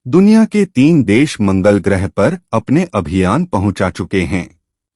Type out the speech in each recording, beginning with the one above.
दुनिया के 3 देश मंगल ग्रह पर अपने अभियान पहुंचा चुके हैं।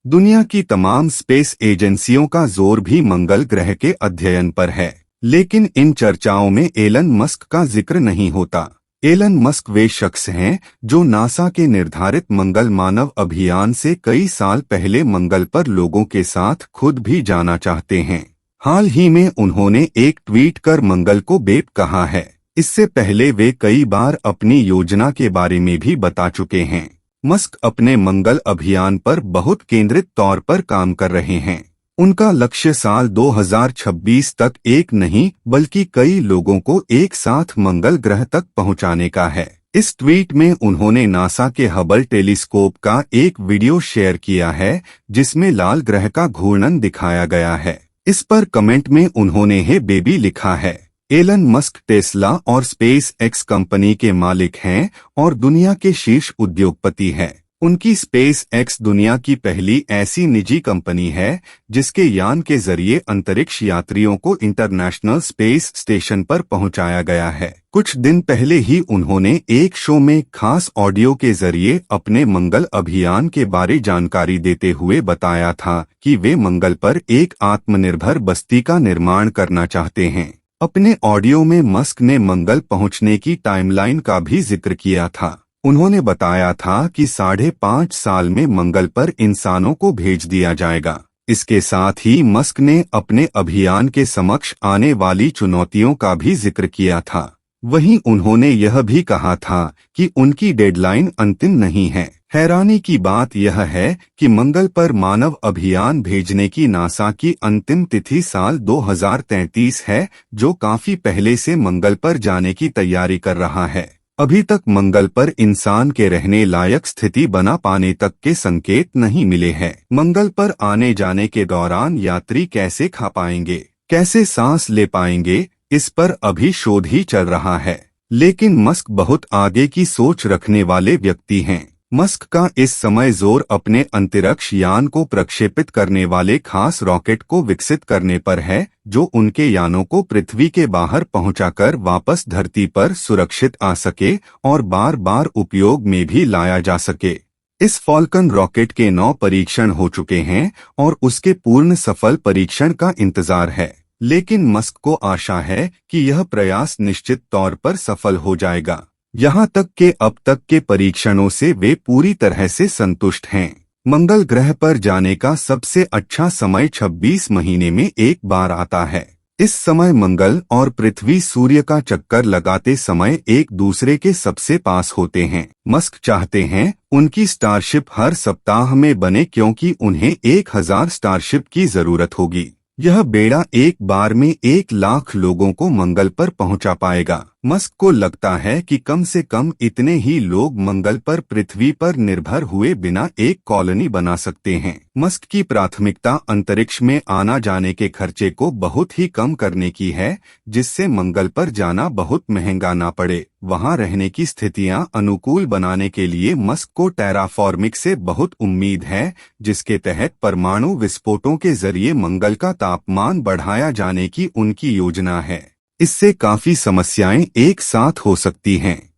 दुनिया की तमाम स्पेस एजेंसियों का जोर भी मंगल ग्रह के अध्ययन पर है, लेकिन इन चर्चाओं में एलन मस्क का जिक्र नहीं होता। एलन मस्क वे शख्स हैं जो नासा के निर्धारित मंगल मानव अभियान से कई साल पहले मंगल पर लोगों के साथ खुद भी जाना चाहते हैं। हाल ही में उन्होंने एक ट्वीट कर मंगल को बेब कहा है। इससे पहले वे कई बार अपनी योजना के बारे में भी बता चुके हैं। मस्क अपने मंगल अभियान पर बहुत केंद्रित तौर पर काम कर रहे हैं। उनका लक्ष्य साल 2026 तक एक नहीं बल्कि कई लोगों को एक साथ मंगल ग्रह तक पहुंचाने का है। इस ट्वीट में उन्होंने नासा के हबल टेलीस्कोप का एक वीडियो शेयर किया है, जिसमें लाल ग्रह का घूर्णन दिखाया गया है। इस पर कमेंट में उन्होंने हे बेबी लिखा है। एलन मस्क टेस्ला और स्पेस एक्स कंपनी के मालिक हैं और दुनिया के शीर्ष उद्योगपति हैं। उनकी स्पेस एक्स दुनिया की पहली ऐसी निजी कंपनी है जिसके यान के जरिए अंतरिक्ष यात्रियों को इंटरनेशनल स्पेस स्टेशन पर पहुंचाया गया है। कुछ दिन पहले ही उन्होंने एक शो में खास ऑडियो के जरिए अपने मंगल अभियान के बारे जानकारी देते हुए बताया था कि वे मंगल पर एक आत्मनिर्भर बस्ती का निर्माण करना चाहते हैं। अपने ऑडियो में मस्क ने मंगल पहुंचने की टाइमलाइन का भी जिक्र किया था। उन्होंने बताया था कि 5.5 साल में मंगल पर इंसानों को भेज दिया जाएगा। इसके साथ ही मस्क ने अपने अभियान के समक्ष आने वाली चुनौतियों का भी जिक्र किया था। वहीं उन्होंने यह भी कहा था कि उनकी डेडलाइन अंतिम नहीं है। हैरानी की बात यह है कि मंगल पर मानव अभियान भेजने की नासा की अंतिम तिथि साल 2033 है, जो काफी पहले से मंगल पर जाने की तैयारी कर रहा है। अभी तक मंगल पर इंसान के रहने लायक स्थिति बना पाने तक के संकेत नहीं मिले हैं। मंगल पर आने जाने के दौरान यात्री कैसे खा पाएंगे, कैसे सांस ले पाएंगे, इस पर अभी शोध ही चल रहा है। लेकिन मस्क बहुत आगे की सोच रखने वाले व्यक्ति हैं। मस्क का इस समय जोर अपने अंतरिक्ष यान को प्रक्षेपित करने वाले खास रॉकेट को विकसित करने पर है, जो उनके यानों को पृथ्वी के बाहर पहुंचाकर वापस धरती पर सुरक्षित आ सके और बार बार उपयोग में भी लाया जा सके। इस फॉल्कन रॉकेट के 9 परीक्षण हो चुके हैं और उसके पूर्ण सफल परीक्षण का इंतजार है। लेकिन मस्क को आशा है कि यह प्रयास निश्चित तौर पर सफल हो जाएगा। यहाँ तक कि अब तक के परीक्षणों से वे पूरी तरह से संतुष्ट हैं। मंगल ग्रह पर जाने का सबसे अच्छा समय 26 महीने में एक बार आता है। इस समय मंगल और पृथ्वी सूर्य का चक्कर लगाते समय एक दूसरे के सबसे पास होते हैं। मस्क चाहते हैं उनकी स्टारशिप हर सप्ताह में बने, क्योंकि उन्हें 1000 स्टारशिप की जरूरत होगी। यह बेड़ा एक बार में 1 लाख लोगों को मंगल पर पहुंचा पाएगा। मस्क को लगता है कि कम से कम इतने ही लोग मंगल पर पृथ्वी पर निर्भर हुए बिना एक कॉलोनी बना सकते हैं। मस्क की प्राथमिकता अंतरिक्ष में आना जाने के खर्चे को बहुत ही कम करने की है, जिससे मंगल पर जाना बहुत महंगा ना पड़े। वहां रहने की स्थितियां अनुकूल बनाने के लिए मस्क को टेराफॉर्मिक से बहुत उम्मीद है, जिसके तहत परमाणु विस्फोटों के जरिए मंगल का तापमान बढ़ाया जाने की उनकी योजना है। इससे काफी समस्याएं एक साथ हो सकती हैं।